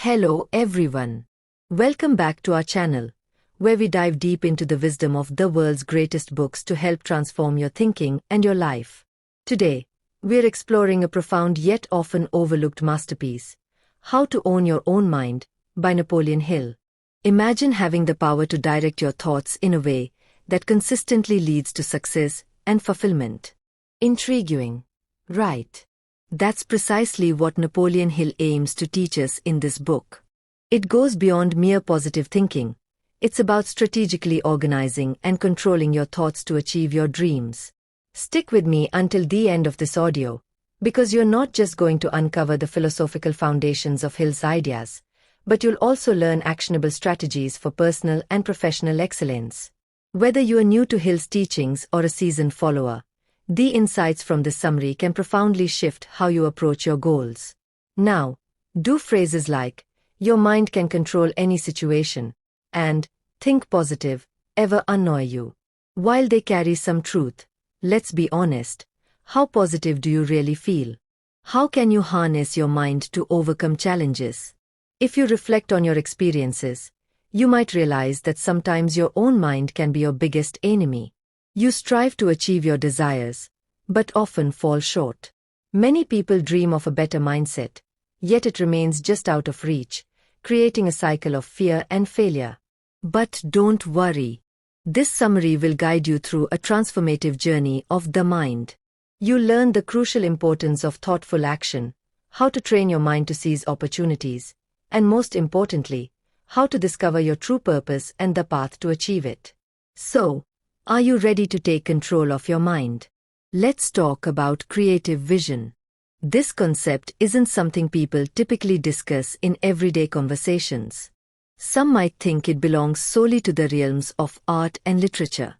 Hello everyone. Welcome back to our channel, where we dive deep into the wisdom of the world's greatest books to help transform your thinking and your life. Today, we're exploring a profound yet often overlooked masterpiece, How to Own Your Own Mind, by Napoleon Hill. Imagine having the power to direct your thoughts in a way that consistently leads to success and fulfillment. Intriguing, right? That's precisely what Napoleon Hill aims to teach us in this book. It goes beyond mere positive thinking. It's about strategically organizing and controlling your thoughts to achieve your dreams. Stick with me until the end of this audio, because you're not just going to uncover the philosophical foundations of Hill's ideas, but you'll also learn actionable strategies for personal and professional excellence. Whether you are new to Hill's teachings or a seasoned follower, the insights from this summary can profoundly shift how you approach your goals. Now, do phrases like, "Your mind can control any situation," and "Think positive," ever annoy you? While they carry some truth, let's be honest, how positive do you really feel? How can you harness your mind to overcome challenges? If you reflect on your experiences, you might realize that sometimes your own mind can be your biggest enemy. You strive to achieve your desires, but often fall short. Many people dream of a better mindset, yet it remains just out of reach, creating a cycle of fear and failure. But don't worry. This summary will guide you through a transformative journey of the mind. You'll learn the crucial importance of thoughtful action, how to train your mind to seize opportunities, and most importantly, how to discover your true purpose and the path to achieve it. So, are you ready to take control of your mind? Let's talk about creative vision. This concept isn't something people typically discuss in everyday conversations. Some might think it belongs solely to the realms of art and literature.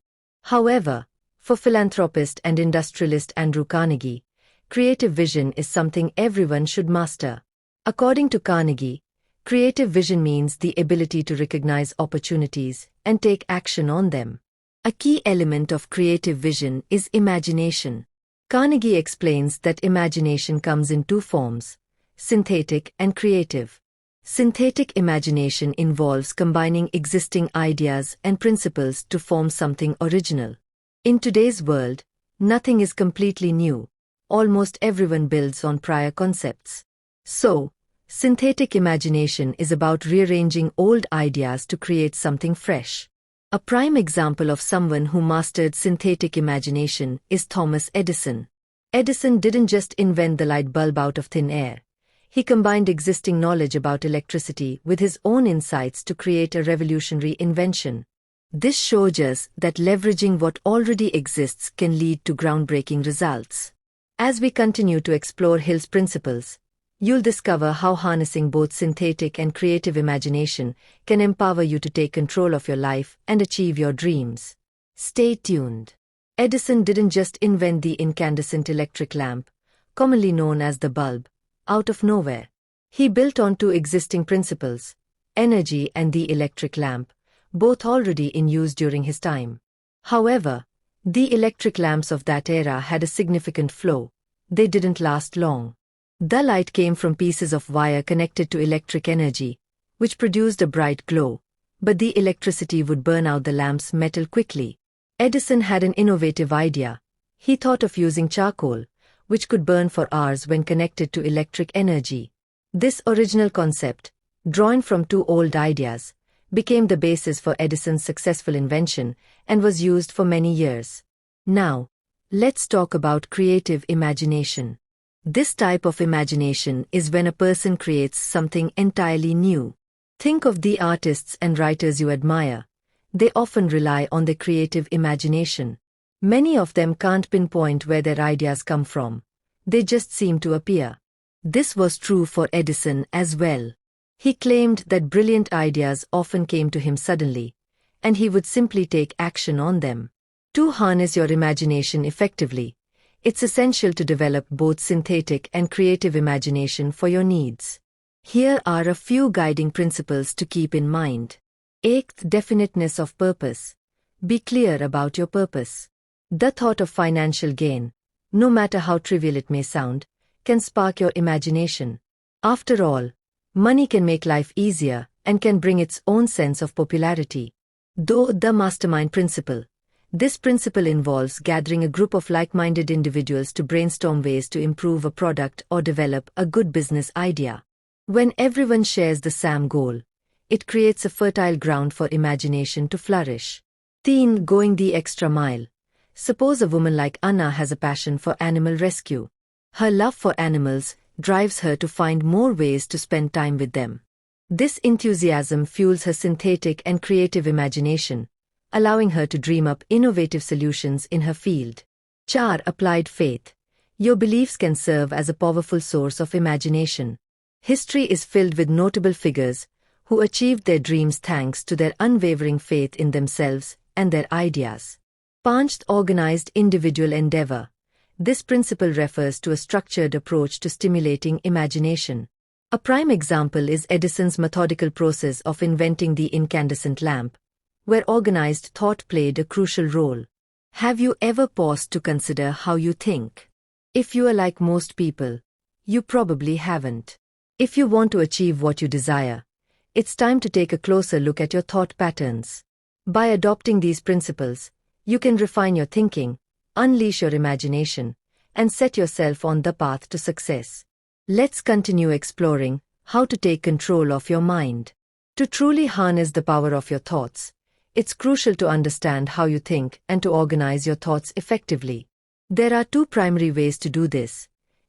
However, for philanthropist and industrialist Andrew Carnegie, creative vision is something everyone should master. According to Carnegie, creative vision means the ability to recognize opportunities and take action on them. A key element of creative vision is imagination. Carnegie explains that imagination comes in two forms: synthetic and creative. Synthetic imagination involves combining existing ideas and principles to form something original. In today's world, nothing is completely new. Almost everyone builds on prior concepts. So, synthetic imagination is about rearranging old ideas to create something fresh. A prime example of someone who mastered synthetic imagination is Thomas Edison. Edison didn't just invent the light bulb out of thin air. He combined existing knowledge about electricity with his own insights to create a revolutionary invention. This shows us that leveraging what already exists can lead to groundbreaking results. As we continue to explore Hill's principles, you'll discover how harnessing both synthetic and creative imagination can empower you to take control of your life and achieve your dreams. Stay tuned. Edison didn't just invent the incandescent electric lamp, commonly known as the bulb, out of nowhere. He built on two existing principles: energy and the electric lamp, both already in use during his time. However, the electric lamps of that era had a significant flaw. They didn't last long. The light came from pieces of wire connected to electric energy, which produced a bright glow, but the electricity would burn out the lamp's metal quickly. Edison had an innovative idea. He thought of using charcoal, which could burn for hours when connected to electric energy. This original concept, drawn from two old ideas, became the basis for Edison's successful invention and was used for many years. Now, let's talk about creative imagination. This type of imagination is when a person creates something entirely new. Think of the artists and writers you admire. They often rely on their creative imagination. Many of them can't pinpoint where their ideas come from. They just seem to appear. This was true for Edison as well. He claimed that brilliant ideas often came to him suddenly, and he would simply take action on them. To harness your imagination effectively, it's essential to develop both synthetic and creative imagination for your needs. Here are a few guiding principles to keep in mind. 8th, definiteness of purpose. Be clear about your purpose. The thought of financial gain, no matter how trivial it may sound, can spark your imagination. After all, Money can make life easier and can bring its own sense of popularity. Though the mastermind principle. This principle involves gathering a group of like-minded individuals to brainstorm ways to improve a product or develop a good business idea. When everyone shares the same goal, it creates a fertile ground for imagination to flourish. Teen going the extra mile. Suppose a woman like Anna has a passion for animal rescue. Her love for animals drives her to find more ways to spend time with them. This enthusiasm fuels her synthetic and creative imagination, allowing her to dream up innovative solutions in her field. 4. Applied faith. Your beliefs can serve as a powerful source of imagination. History is filled with notable figures who achieved their dreams thanks to their unwavering faith in themselves and their ideas. 5. Organized individual endeavor. This principle refers to a structured approach to stimulating imagination. A prime example is Edison's methodical process of inventing the incandescent lamp, where organized thought played a crucial role. Have you ever paused to consider how you think? If you are like most people, you probably haven't. If you want to achieve what you desire, it's time to take a closer look at your thought patterns. By adopting these principles, you can refine your thinking, unleash your imagination, and set yourself on the path to success. Let's continue exploring how to take control of your mind. To truly harness the power of your thoughts, it's crucial to understand how you think and to organize your thoughts effectively. There are two primary ways to do this: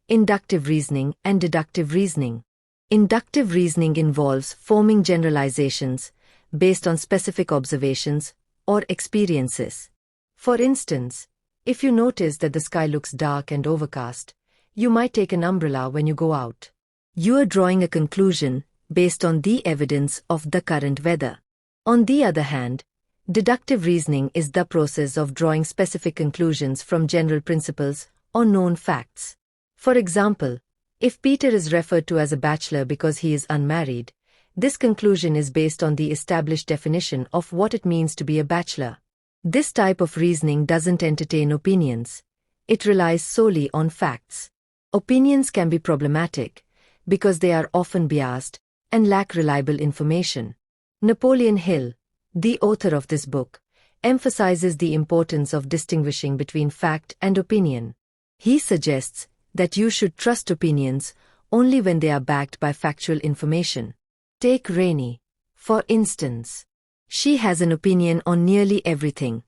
inductive reasoning and deductive reasoning. Inductive reasoning involves forming generalizations based on specific observations or experiences. For instance, if you notice that the sky looks dark and overcast, you might take an umbrella when you go out. You are drawing a conclusion based on the evidence of the current weather. On the other hand, deductive reasoning is the process of drawing specific conclusions from general principles or known facts. For example, if Peter is referred to as a bachelor because he is unmarried, this conclusion is based on the established definition of what it means to be a bachelor. This type of reasoning doesn't entertain opinions. It relies solely on facts. Opinions can be problematic because they are often biased and lack reliable information. Napoleon Hill, the author of this book, emphasizes the importance of distinguishing between fact and opinion. He suggests that you should trust opinions only when they are backed by factual information. Take Rainey, for instance. She has an opinion on nearly everything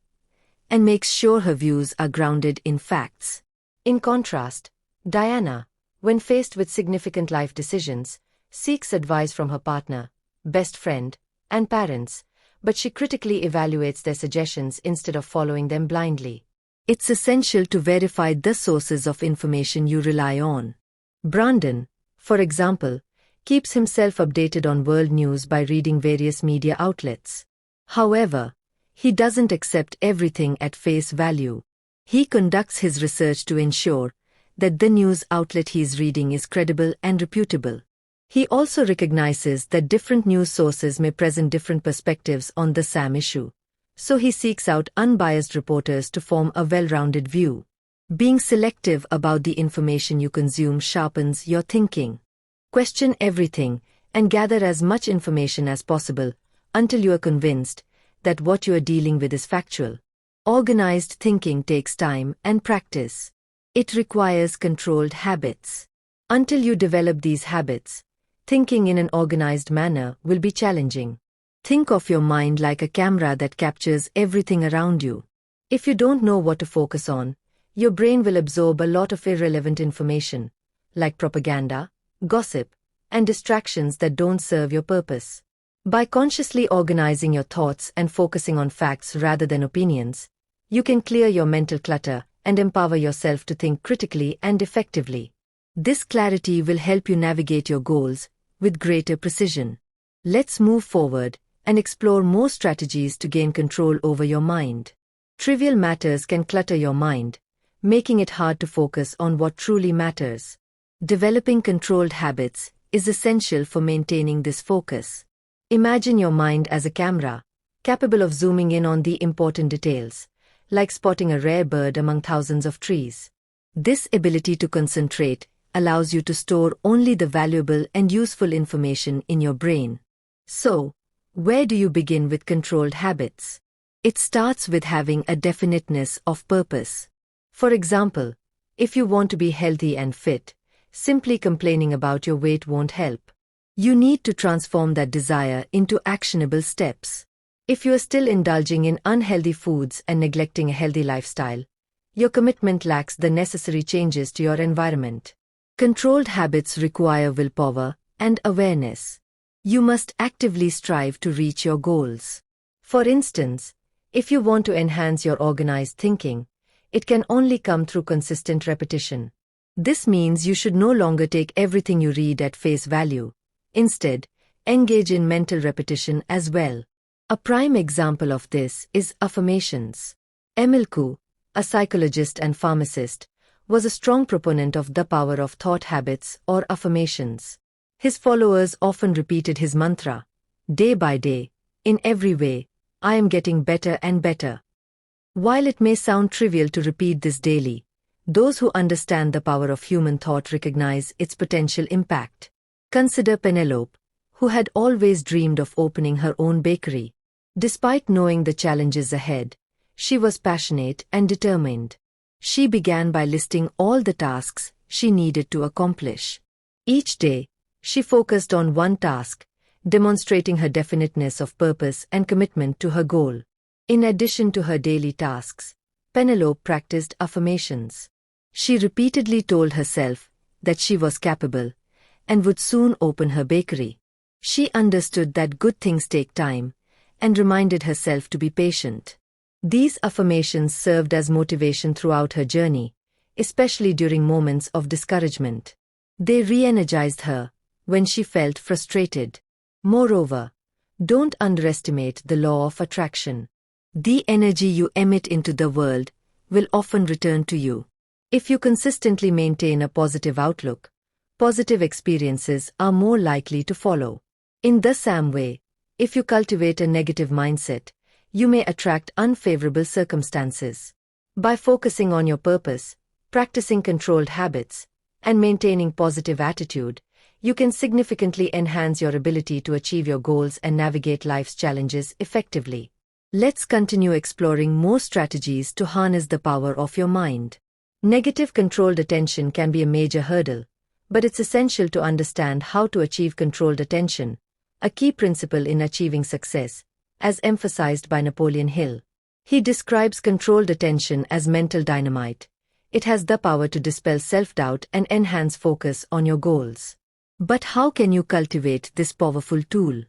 and makes sure her views are grounded in facts. In contrast, Diana, when faced with significant life decisions, seeks advice from her partner, best friend, and parents, but she critically evaluates their suggestions instead of following them blindly. It's essential to verify the sources of information you rely on. Brandon, for example, keeps himself updated on world news by reading various media outlets. However, he doesn't accept everything at face value. He conducts his research to ensure that the news outlet he is reading is credible and reputable. He also recognizes that different news sources may present different perspectives on the same issue, so he seeks out unbiased reporters to form a well-rounded view. Being selective about the information you consume sharpens your thinking. Question everything and gather as much information as possible until you are convinced that what you are dealing with is factual. Organized thinking takes time and practice. It requires controlled habits. Until you develop these habits, thinking in an organized manner will be challenging. Think of your mind like a camera that captures everything around you. If you don't know what to focus on, your brain will absorb a lot of irrelevant information, like propaganda, gossip, and distractions that don't serve your purpose. By consciously organizing your thoughts and focusing on facts rather than opinions, you can clear your mental clutter and empower yourself to think critically and effectively. This clarity will help you navigate your goals with greater precision. Let's move forward and explore more strategies to gain control over your mind. Trivial matters can clutter your mind, making it hard to focus on what truly matters. Developing controlled habits is essential for maintaining this focus. Imagine your mind as a camera, capable of zooming in on the important details, like spotting a rare bird among thousands of trees. This ability to concentrate allows you to store only the valuable and useful information in your brain. So, where do you begin with controlled habits? It starts with having a definiteness of purpose. For example, if you want to be healthy and fit, simply complaining about your weight won't help. You need to transform that desire into actionable steps. If you are still indulging in unhealthy foods and neglecting a healthy lifestyle, your commitment lacks the necessary changes to your environment. Controlled habits require willpower and awareness. You must actively strive to reach your goals. For instance, if you want to enhance your organized thinking, it can only come through consistent repetition. This means you should no longer take everything you read at face value. Instead, engage in mental repetition as well. A prime example of this is affirmations. Emil Kuh, a psychologist and pharmacist, was a strong proponent of the power of thought habits or affirmations. His followers often repeated his mantra, day by day, in every way, I am getting better and better. While it may sound trivial to repeat this daily, those who understand the power of human thought recognize its potential impact. Consider Penelope, who had always dreamed of opening her own bakery. Despite knowing the challenges ahead, she was passionate and determined. She began by listing all the tasks she needed to accomplish. Each day, she focused on one task, demonstrating her definiteness of purpose and commitment to her goal. In addition to her daily tasks, Penelope practiced affirmations. She repeatedly told herself that she was capable and would soon open her bakery. She understood that good things take time and reminded herself to be patient. These affirmations served as motivation throughout her journey, especially during moments of discouragement. They re-energized her when she felt frustrated. Moreover, don't underestimate the law of attraction. The energy you emit into the world will often return to you. If you consistently maintain a positive outlook, positive experiences are more likely to follow. In the same way, if you cultivate a negative mindset, you may attract unfavorable circumstances. By focusing on your purpose, practicing controlled habits, and maintaining positive attitude, you can significantly enhance your ability to achieve your goals and navigate life's challenges effectively. Let's continue exploring more strategies to harness the power of your mind. Negative controlled attention can be a major hurdle, but it's essential to understand how to achieve controlled attention, a key principle in achieving success, as emphasized by Napoleon Hill. He describes controlled attention as mental dynamite. It has the power to dispel self-doubt and enhance focus on your goals. But how can you cultivate this powerful tool?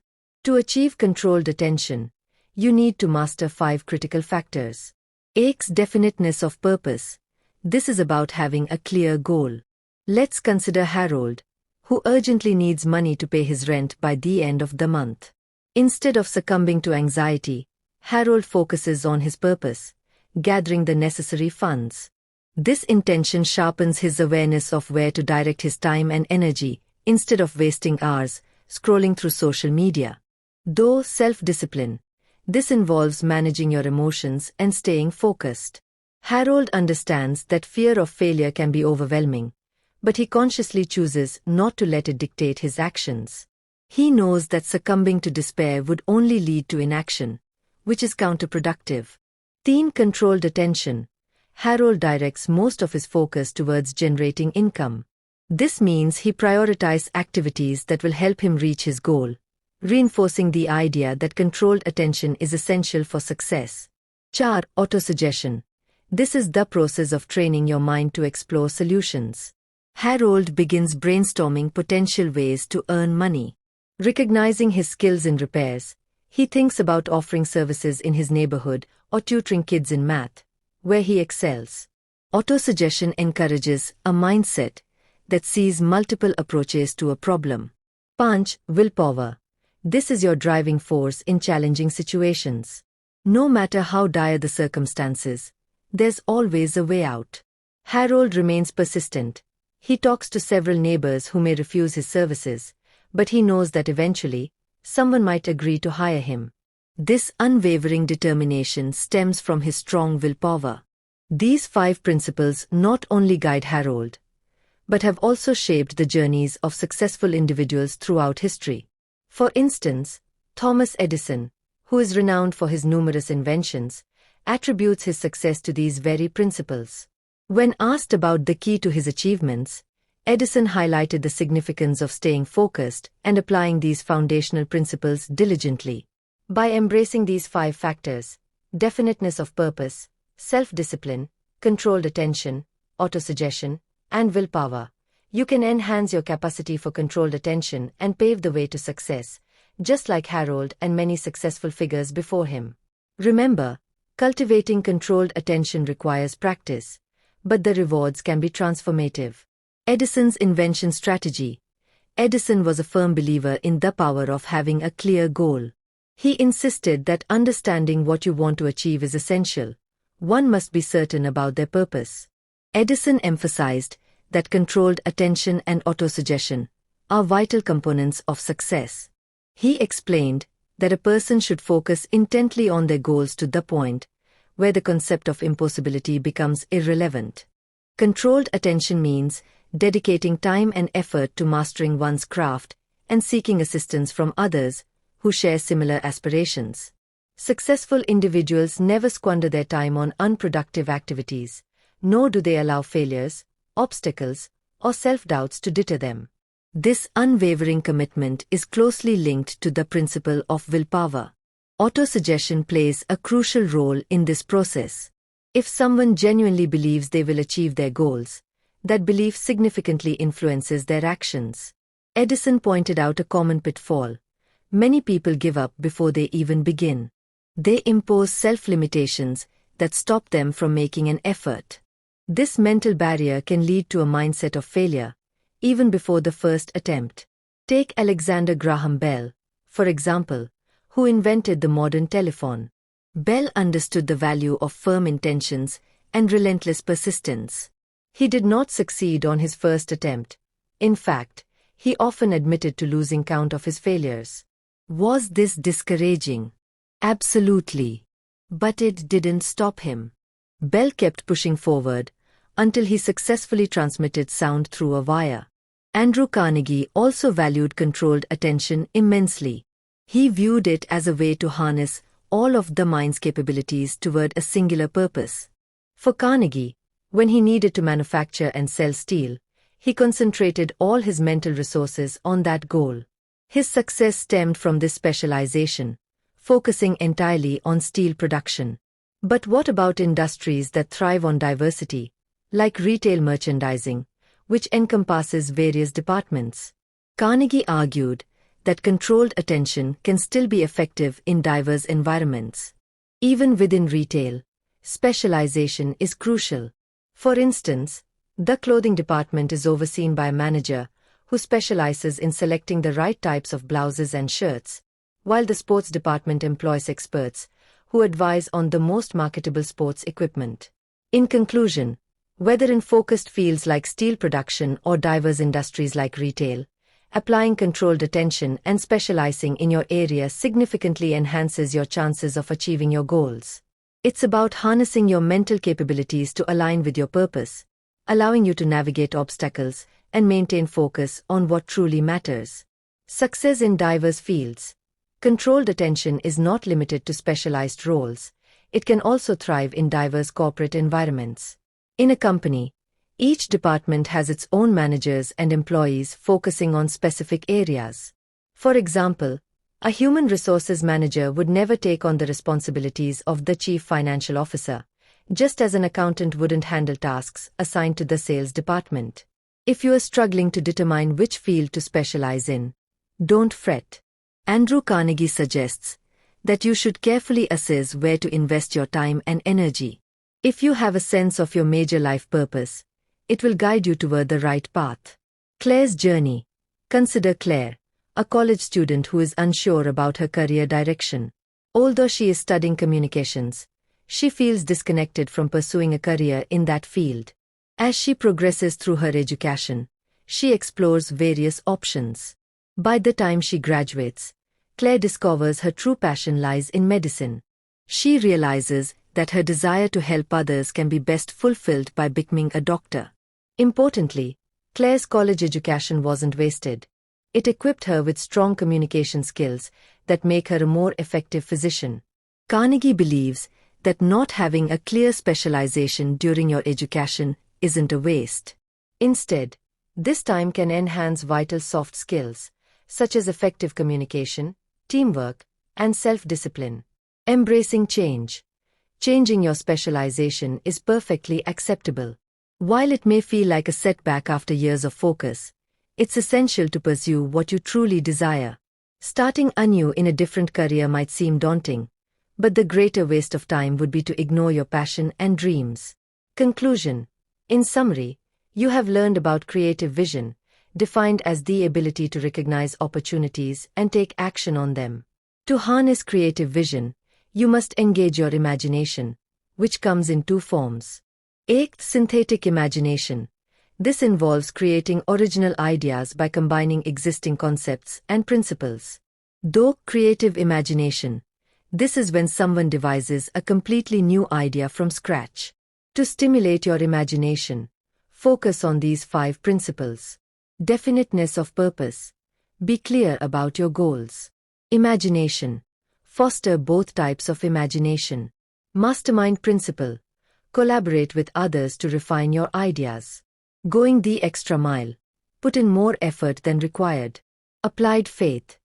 To achieve controlled attention, you need to master 5 critical factors. A's definiteness of purpose. This is about having a clear goal. Let's consider Harold, who urgently needs money to pay his rent by the end of the month. Instead of succumbing to anxiety, Harold focuses on his purpose, gathering the necessary funds. This intention sharpens his awareness of where to direct his time and energy, instead of wasting hours scrolling through social media. Though self-discipline, this involves managing your emotions and staying focused. Harold understands that fear of failure can be overwhelming, but he consciously chooses not to let it dictate his actions. He knows that succumbing to despair would only lead to inaction, which is counterproductive. In controlled attention, Harold directs most of his focus towards generating income. This means he prioritizes activities that will help him reach his goal, reinforcing the idea that controlled attention is essential for success. Autosuggestion. This is the process of training your mind to explore solutions. Harold begins brainstorming potential ways to earn money. Recognizing his skills in repairs, he thinks about offering services in his neighborhood or tutoring kids in math, where he excels. Autosuggestion encourages a mindset that sees multiple approaches to a problem. Willpower. This is your driving force in challenging situations. No matter how dire the circumstances, there's always a way out. Harold remains persistent. He talks to several neighbors who may refuse his services, but he knows that eventually, someone might agree to hire him. This unwavering determination stems from his strong willpower. These 5 principles not only guide Harold, but have also shaped the journeys of successful individuals throughout history. For instance, Thomas Edison, who is renowned for his numerous inventions, attributes his success to these very principles. When asked about the key to his achievements, Edison highlighted the significance of staying focused and applying these foundational principles diligently. By embracing these 5 factors, definiteness of purpose, self-discipline, controlled attention, autosuggestion, and willpower, you can enhance your capacity for controlled attention and pave the way to success, just like Harold and many successful figures before him. Remember, cultivating controlled attention requires practice, but the rewards can be transformative. Edison's invention strategy. Edison was a firm believer in the power of having a clear goal. He insisted that understanding what you want to achieve is essential. One must be certain about their purpose. Edison emphasized that controlled attention and autosuggestion are vital components of success. He explained that a person should focus intently on their goals to the point where the concept of impossibility becomes irrelevant. Controlled attention means dedicating time and effort to mastering one's craft and seeking assistance from others who share similar aspirations. Successful individuals never squander their time on unproductive activities, nor do they allow failures, obstacles, or self-doubts to deter them. This unwavering commitment is closely linked to the principle of willpower. Autosuggestion plays a crucial role in this process. If someone genuinely believes they will achieve their goals, that belief significantly influences their actions. Edison pointed out a common pitfall. Many people give up before they even begin. They impose self-limitations that stop them from making an effort. This mental barrier can lead to a mindset of failure, even before the first attempt. Take Alexander Graham Bell, for example, who invented the modern telephone. Bell understood the value of firm intentions and relentless persistence. He did not succeed on his first attempt. In fact, he often admitted to losing count of his failures. Was this discouraging? Absolutely. But it didn't stop him. Bell kept pushing forward until he successfully transmitted sound through a wire. Andrew Carnegie also valued controlled attention immensely. He viewed it as a way to harness all of the mind's capabilities toward a singular purpose. For Carnegie, when he needed to manufacture and sell steel, he concentrated all his mental resources on that goal. His success stemmed from this specialization, focusing entirely on steel production. But what about industries that thrive on diversity, like retail merchandising, which encompasses various departments? Carnegie argued that controlled attention can still be effective in diverse environments. Even within retail, specialization is crucial. For instance, the clothing department is overseen by a manager who specializes in selecting the right types of blouses and shirts, while the sports department employs experts who advise on the most marketable sports equipment. In conclusion, whether in focused fields like steel production or diverse industries like retail, applying controlled attention and specializing in your area significantly enhances your chances of achieving your goals. It's about harnessing your mental capabilities to align with your purpose, allowing you to navigate obstacles and maintain focus on what truly matters. Success in diverse fields. Controlled attention is not limited to specialized roles. It can also thrive in diverse corporate environments. In a company, each department has its own managers and employees focusing on specific areas. For example, a human resources manager would never take on the responsibilities of the chief financial officer, just as an accountant wouldn't handle tasks assigned to the sales department. If you are struggling to determine which field to specialize in, don't fret. Andrew Carnegie suggests that you should carefully assess where to invest your time and energy. If you have a sense of your major life purpose, it will guide you toward the right path. Claire's journey. Consider Claire, a college student who is unsure about her career direction. Although she is studying communications, she feels disconnected from pursuing a career in that field. As she progresses through her education, she explores various options. By the time she graduates, Claire discovers her true passion lies in medicine. She realizes that her desire to help others can be best fulfilled by becoming a doctor. Importantly, Claire's college education wasn't wasted. It equipped her with strong communication skills that make her a more effective physician. Carnegie believes that not having a clear specialization during your education isn't a waste. Instead, this time can enhance vital soft skills, such as effective communication, teamwork, and self-discipline. Embracing change. Changing your specialization is perfectly acceptable. While it may feel like a setback after years of focus, it's essential to pursue what you truly desire. Starting anew in a different career might seem daunting, but the greater waste of time would be to ignore your passion and dreams. Conclusion. In summary, you have learned about creative vision, defined as the ability to recognize opportunities and take action on them. To harness creative vision, you must engage your imagination, which comes in two forms. Eighth, synthetic imagination. This involves creating original ideas by combining existing concepts and principles. Though creative imagination. This is when someone devises a completely new idea from scratch. To stimulate your imagination, focus on these 5 principles. Definiteness of purpose. Be clear about your goals. Imagination. Foster both types of imagination. Mastermind principle. Collaborate with others to refine your ideas. Going the extra mile. Put in more effort than required. Applied faith.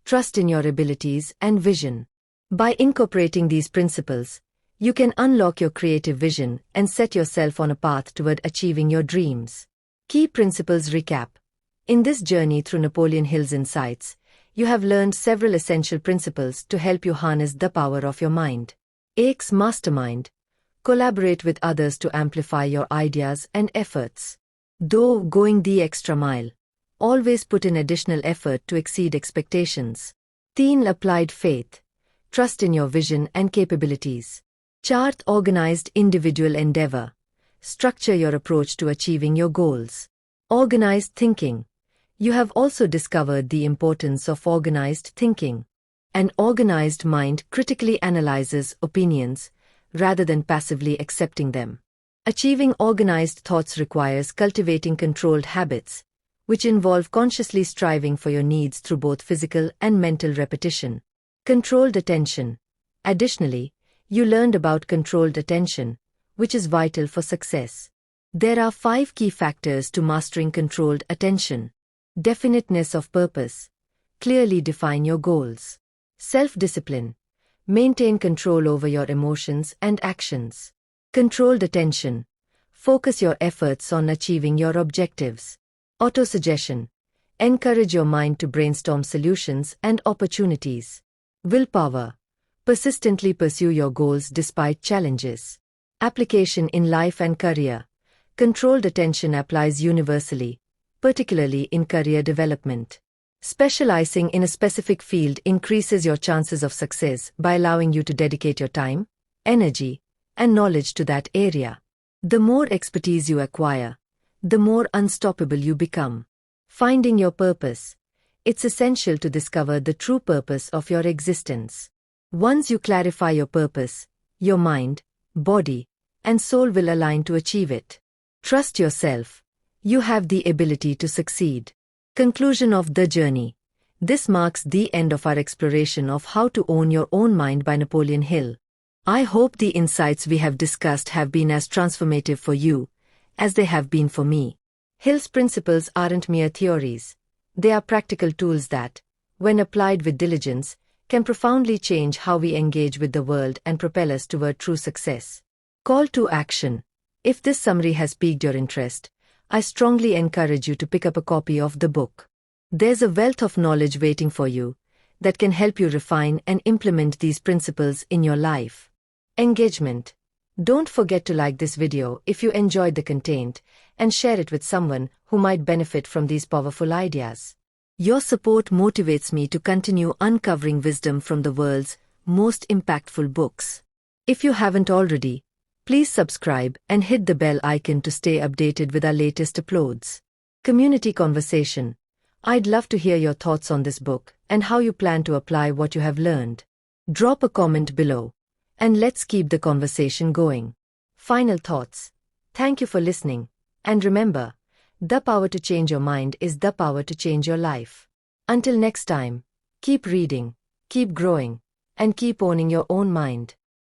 Trust in your abilities and vision. By incorporating these principles, you can unlock your creative vision and set yourself on a path toward achieving your dreams. Key principles recap. In this journey through Napoleon Hill's insights, you have learned several essential principles to help you harness the power of your mind. Aix mastermind. Collaborate with others to amplify your ideas and efforts. Though going the extra mile. Always put in additional effort to exceed expectations. Teen applied faith. Trust in your vision and capabilities. Chart organized individual endeavor. Structure your approach to achieving your goals. Organized thinking. You have also discovered the importance of organized thinking. An organized mind critically analyzes opinions, rather than passively accepting them. Achieving organized thoughts requires cultivating controlled habits, which involve consciously striving for your needs through both physical and mental repetition. Controlled attention. Additionally, you learned about controlled attention, which is vital for success. There are 5 key factors to mastering controlled attention. Definiteness of purpose. Clearly define your goals. Self-discipline. Maintain control over your emotions and actions. Controlled attention. Focus your efforts on achieving your objectives. Autosuggestion. Encourage your mind to brainstorm solutions and opportunities. Willpower. Persistently pursue your goals despite challenges. Application in life and career. Controlled attention applies universally, particularly in career development. Specializing in a specific field increases your chances of success by allowing you to dedicate your time, energy, and knowledge to that area. The more expertise you acquire, the more unstoppable you become. Finding your purpose. It's essential to discover the true purpose of your existence. Once you clarify your purpose, your mind, body, and soul will align to achieve it. Trust yourself. You have the ability to succeed. Conclusion of the journey. This marks the end of our exploration of How to Own Your Own Mind by Napoleon Hill. I hope the insights we have discussed have been as transformative for you as they have been for me. Hill's principles aren't mere theories. They are practical tools that, when applied with diligence, can profoundly change how we engage with the world and propel us toward true success. Call to action. If this summary has piqued your interest, I strongly encourage you to pick up a copy of the book. There's a wealth of knowledge waiting for you that can help you refine and implement these principles in your life. Engagement. Don't forget to like this video if you enjoyed the content and share it with someone who might benefit from these powerful ideas. Your support motivates me to continue uncovering wisdom from the world's most impactful books. If you haven't already, please subscribe and hit the bell icon to stay updated with our latest uploads. Community conversation. I'd love to hear your thoughts on this book and how you plan to apply what you have learned. Drop a comment below, and let's keep the conversation going. Final thoughts. Thank you for listening, and remember, The power to change your mind is the power to change your life. Until next time, keep reading, keep growing, and keep owning your own mind.